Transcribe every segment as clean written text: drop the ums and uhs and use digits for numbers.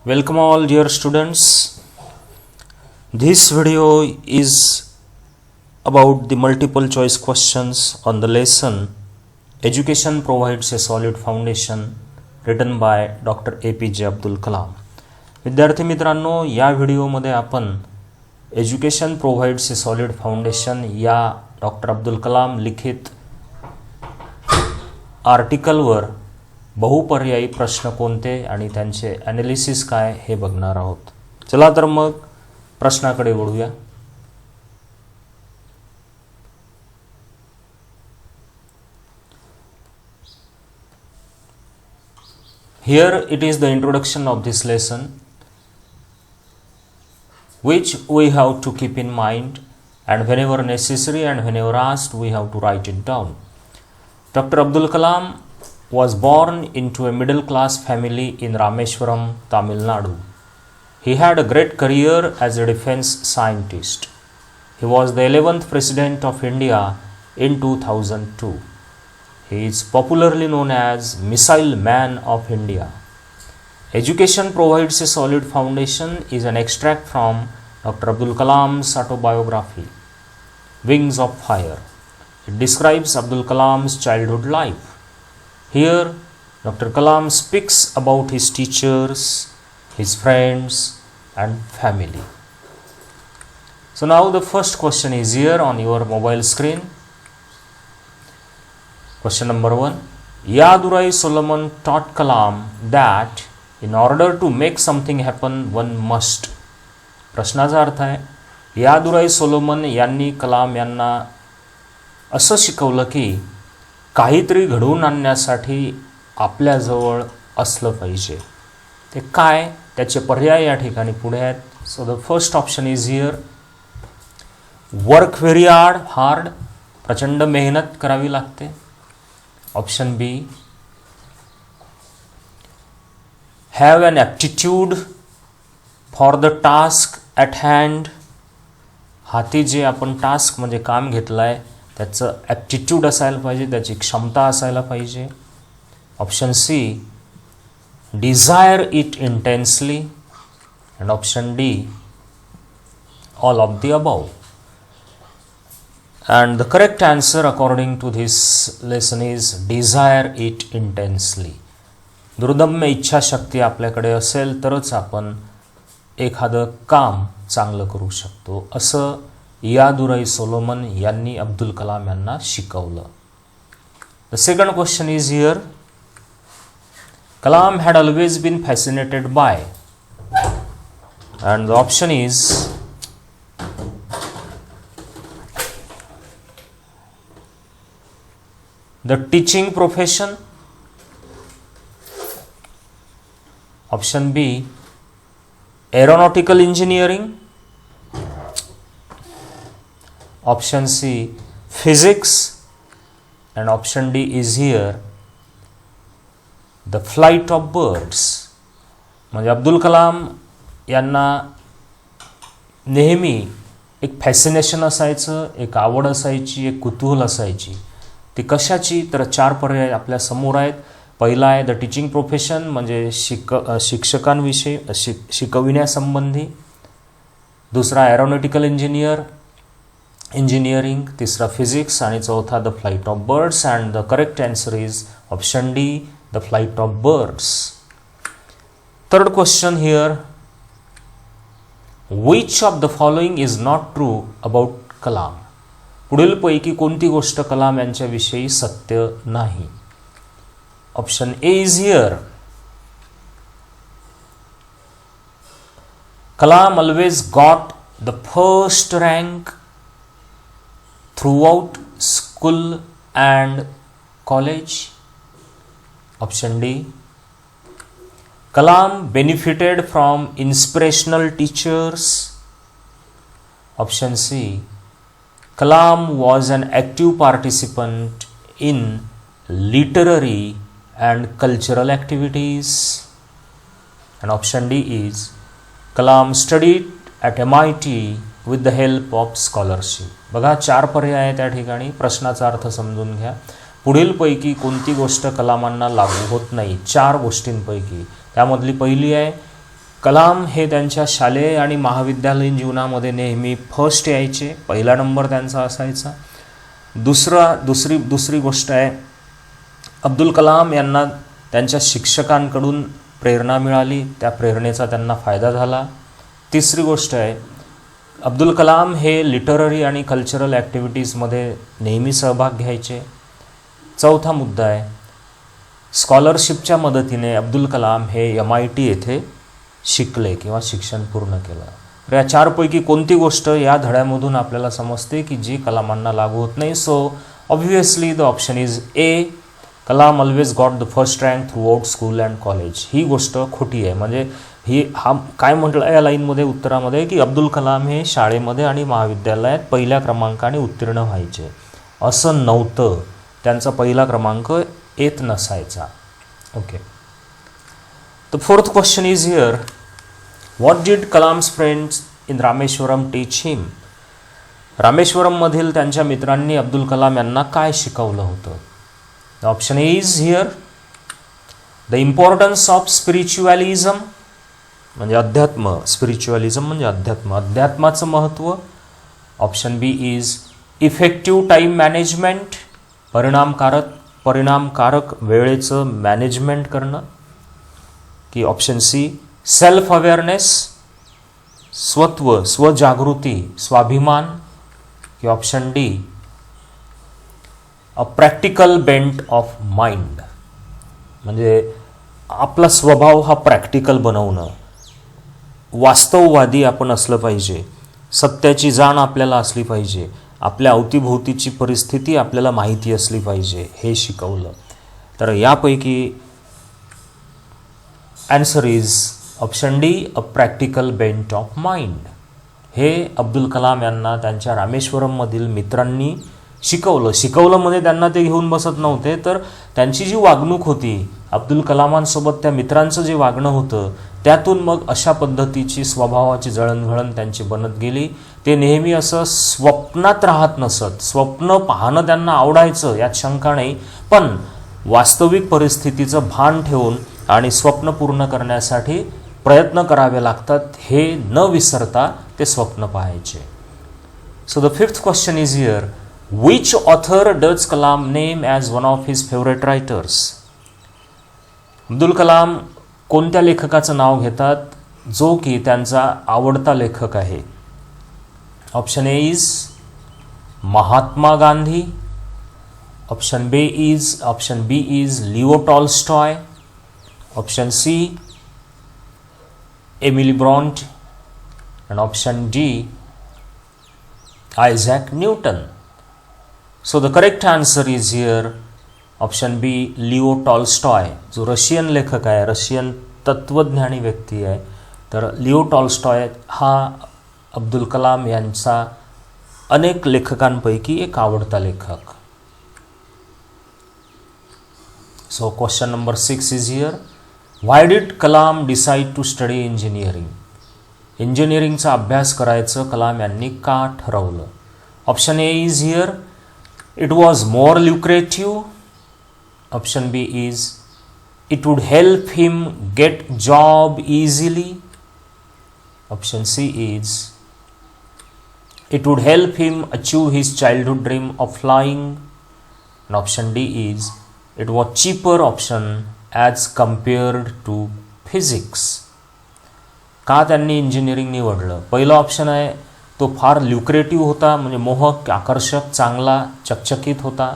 Welcome all dear students. This video is about the multiple choice questions on the lesson Education Provides a Solid Foundation written by Dr. APJ Abdul Kalam. विद्यार्थी मित्रांनो, या व्हिडिओमध्ये आपण education provides ए solid foundation या doctor Abdul Kalam लिखित आर्टिकलवर बहुपर्यायी प्रश्न कोणते आणि त्यांचे ॲनालिसिस काय हे बघणार आहोत. चला तर मग प्रश्नाकडे वळूया. Here it is the introduction of this lesson which we have to keep in mind, and whenever necessary and whenever asked we have to write it down. Dr. Abdul Kalam was born into a middle class family in Rameshwaram, Tamil Nadu. He had a great career as a defense scientist. He was the 11th President of India in 2002. He is popularly known as Missile Man of India. Education Provides a Solid Foundation is an extract from Dr. Abdul Kalam's autobiography, Wings of Fire. It describes Abdul Kalam's childhood life. Here, Dr. Kalam speaks about his teachers, his friends, and family. So now the first question is here on your mobile screen. Question number 1. Yadurai Solomon taught Kalam that in order to make something happen, one must. प्रश्नाचा अर्थ आहे, यादुराई Solomon यांनी कलाम यांना असं शिकवलं की काहीतरी घडवून आणण्यासाठी आपल्याजवळ असलं पाहिजे. ते काय, त्याचे पर्याय या ठिकाणी पुढे आहेत. So the first option is here, work very hard, प्रचंड मेहनत करावी लागते. Option B, have an aptitude for the task at hand. हाती जे आपण टास्क म्हणजे काम घेतलं आहे त्याचं ॲप्टिट्यूड असायला पाहिजे, त्याची क्षमता असायला पाहिजे. Option C, desire it intensely. And option D, all of the above. And the correct answer according to this lesson is desire it intensely. दुर्दम्य इच्छाशक्ती आपल्याकडे असेल तरच आपण एखादं काम चांगलं करू शकतो, असं यादुराई सोलोमन यांनी अब्दुल कलाम यांना शिकवलं. The second question is here, Kalam had always been fascinated by. And the option is the teaching profession. Option B, aeronautical engineering. Option C, physics. And option D is here, the flight of birds. म्हणजे अब्दुल कलाम यांना नेहमी एक fascination असायचं, एक आवड असायची, एक कुतूहल असायची. ती कशाची, तर 4 पर्याय आपल्या समोर आहेत. पहिला आहे द टीचिंग प्रोफेशन, म्हणजे शिक्षकांविषयी शिकविण्यासंबंधी. दुसरा एरोनॉटिकल इंजिनिअरिंग. तिसरा फिजिक्स. आणि चौथा the flight of birds. And the correct answer is option D, the flight of birds. Third question here, which of the following is not true about Kalam. पुढीलपैकी कोणती गोष्ट कलाम यांच्याविषयी सत्य नाही. Option A is here, Kalam always got the first rank throughout school and college. Option D, Kalam benefited from inspirational teachers. Option C, Kalam was an active participant in literary and cultural activities. And option D is, Kalam studied at MIT with the help of scholarship. बघा 4 पर्याय त्या ठिकाणी. प्रश्नाचा अर्थ समजून घ्या. पुढीलपैकी कोणती गोष्ट कलामांना लागू होत नाही. 4 गोष्टींपैकी त्यामधली पहिली आहे, कलाम हे त्यांच्या शालेय आणि महाविद्यालयीन जीवनामध्ये नेहमी फर्स्ट यायचे, पहिला नंबर त्यांचा असायचा. दुसरी गोष्ट आहे, अब्दुल कलाम यांना त्यांच्या शिक्षकांकडून प्रेरणा मिळाली, त्या प्रेरणेचा त्यांना फायदा झाला. तिसरी गोष्ट आहे, अब्दुल कलाम हे लिटररी आणि कल्चरल ॲक्टिव्हिटीजमध्ये नेहमी सहभाग घ्यायचे. चौथा मुद्दा आहे, स्कॉलरशिपच्या मदतीने अब्दुल कलाम हे MIT येथे शिकले किंवा शिक्षण पूर्ण केलं. तर या चारपैकी कोणती गोष्ट या धड्यामधून आपल्याला समजते की जी कलामांना लागू होत नाही? So obviously the option is A, Kalam always got the first rank throughout school and college. ही गोष्ट खोटी आहे. म्हणजे हा काय म्हटलं या लाईनमध्ये उत्तरामध्ये की अब्दुल कलाम हे शाळेमध्ये आणि महाविद्यालयात पहिल्या क्रमांकाने उत्तीर्ण व्हायचे, असं नव्हतं. त्यांचा पहिला क्रमांक येत नसायचा. Okay. The fourth question is here, what did Kalam's friends in Rameshwaram teach him? रामेश्वरममधील त्यांच्या मित्रांनी अब्दुल कलाम यांना काय शिकवलं होतं? The option is here, the importance of spiritualism, म्हणजे अध्यात्म, स्पिरिच्युअलिझम म्हणजे अध्यात्माचं महत्त्व. Option B is effective time management, परिणामकारक वेळेचं मॅनेजमेंट करणं. की ऑप्शन सी सेल्फ अवेअरनेस, स्वजागृती, स्वाभिमान. की option D a practical bent of mind, म्हणजे आपला स्वभाव हा प्रॅक्टिकल बनवणं, वास्तववादी आपण असलं पाहिजे, सत्याची जाण आपल्याला असली पाहिजे, आपल्या अवतीभोवतीची परिस्थिती आपल्याला माहिती असली पाहिजे, हे शिकवलं. तर यापैकी answer is option D, a practical bent of mind. हे अब्दुल कलाम यांना त्यांच्या रामेश्वरममधील मित्रांनी शिकवलं म्हणजे त्यांना ते घेऊन बसत नव्हते, तर त्यांची जी वागणूक होती अब्दुल कलामांसोबत, त्या मित्रांचं जे वागणं होतं त्यातून मग अशा पद्धतीची स्वभावाची जळणघळण त्यांची बनत गेली. ते नेहमी असं स्वप्नात राहत नसत, स्वप्न पाहणं त्यांना आवडायचं यात शंका नाही, पण वास्तविक परिस्थितीचं भान ठेवून आणि स्वप्न पूर्ण करण्यासाठी प्रयत्न करावे लागतात हे न विसरता ते स्वप्न पाहायचे. So the fifth question is here, which author does Kalam name as one of his favorite writers? Abdul Kalam कोणत्या लेखकाचं नाव घेतात जो की त्यांचा आवडता लेखक आहे? Option A is Mahatma Gandhi, option B is Leo Tolstoy, option C Emily Bronte, and option D Isaac Newton. So the correct answer is here option B, Leo Tolstoy, जो रशियन लेखक आहे, रशियन तत्वज्ञानी व्यक्ती आहे. तर लिओ टॉल्स्टॉय हा अब्दुल कलाम यांचा अनेक लेखकांपैकी एक आवडता लेखक. So question number 6 is here, why did Kalam decide to study engineering? इंजिनिअरिंगचा अभ्यास करायचं कलाम यांनी का ठरवलं? Option A is here, it was more lucrative. Option B is it would help him get job easily. Option C is it would help him achieve his childhood dream of flying. and option D is it was cheaper option as compared to physics. का त्यांनी engineering निवडलं? पहिला option आहे तो फार ल्युक्रेटिव्ह होता, म्हणजे मोहक, आकर्षक, चांगला, चकचकीत होता,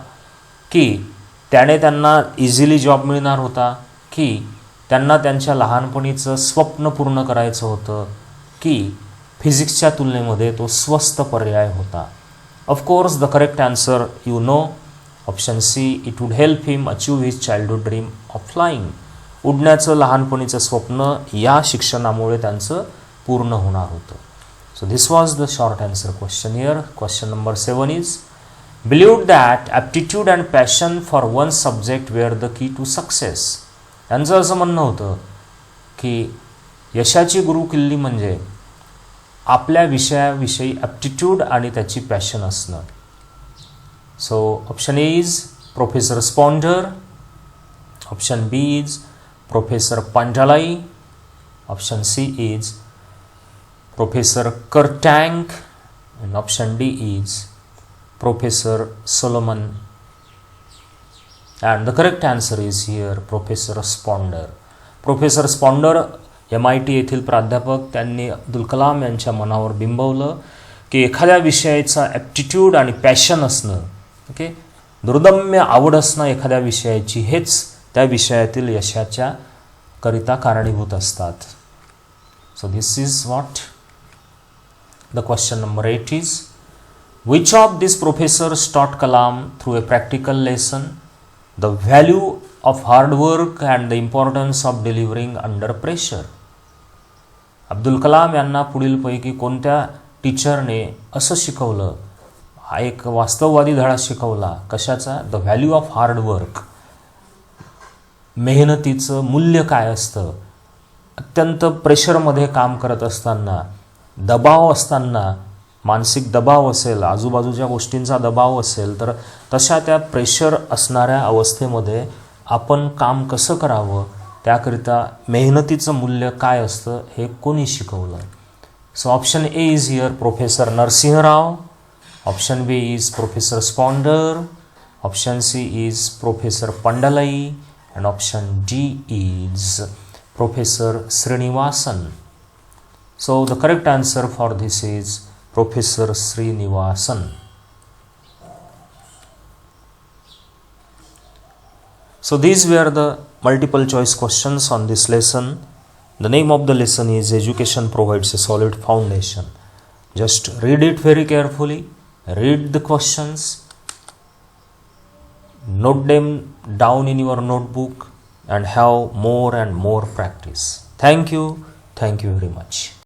की त्याने त्यांना इझिली जॉब मिळणार होता, की त्यांना त्यांच्या लहानपणीचं स्वप्न पूर्ण करायचं होतं, की फिजिक्सच्या तुलनेमध्ये तो स्वस्त पर्याय होता. Of course the correct answer you know, option C, it would help him achieve his childhood dream of flying. उडण्याचं लहानपणीचं स्वप्न या शिक्षणामुळे त्यांचं पूर्ण होणार होतं. So this was the short answer question here. Question number 7 is, believed that aptitude and passion for one subject were the key to success. त्यांचं असं म्हणणं होतं की यशाची गुरुकिल्ली म्हणजे आपल्या विषयाविषयी ॲप्टिट्यूड आणि त्याची पॅशन असणं. So option A is professor स्पॉन्डर, ऑप्शन बी इज प्रोफेसर पांढराई, Option C is Professor Kurtank, and option D is Professor Solomon, and the correct answer is here Professor Sponder. Professor Sponder MIT येथील प्राध्यापक, त्यांनी अब्दुल कलाम यांच्या मनावर बिंबवलं की एखाद्या विषयाचा ॲप्टिट्यूड आणि पॅशन असणं, ओके, दुर्दम्य आवड असणं एखाद्या विषयाची, हेच त्या विषयातील यशाच्या करिता कारणीभूत असतात. So this is what the question number 8 is, which of these professors taught Kalam through a practical lesson the value of hard work and the importance of delivering under pressure? Abdul Kalam यांना पुढीलपैकी कोणत्या टीचरने असं शिकवलं, हा एक वास्तववादी धडा शिकवला, कशाचा? The value of hard work, मेहनतीचं मूल्य काय असतं, अत्यंत प्रेशरमध्ये काम करत असताना, दबाव असताना, मानसिक दबाव असेल, आजूबाजूच्या गोष्टींचा दबाव असेल, तर तशा त्या प्रेशर असणाऱ्या अवस्थेमध्ये आपण काम कसं करावं, त्याकरिता मेहनतीचं मूल्य काय असतं हे कोणी शिकवलं? So option A is here professor Narasimha Rao, option B is professor स्पॉन्डर, option C is professor Pandalai, and option D is Professor Srinivasan. So the correct answer for this is Professor Srinivasan. So these were the multiple choice questions on this lesson. The name of the lesson is Education Provides a Solid Foundation. Just read it very carefully, read the questions, note them down in your notebook, and have more and more practice. Thank you very much.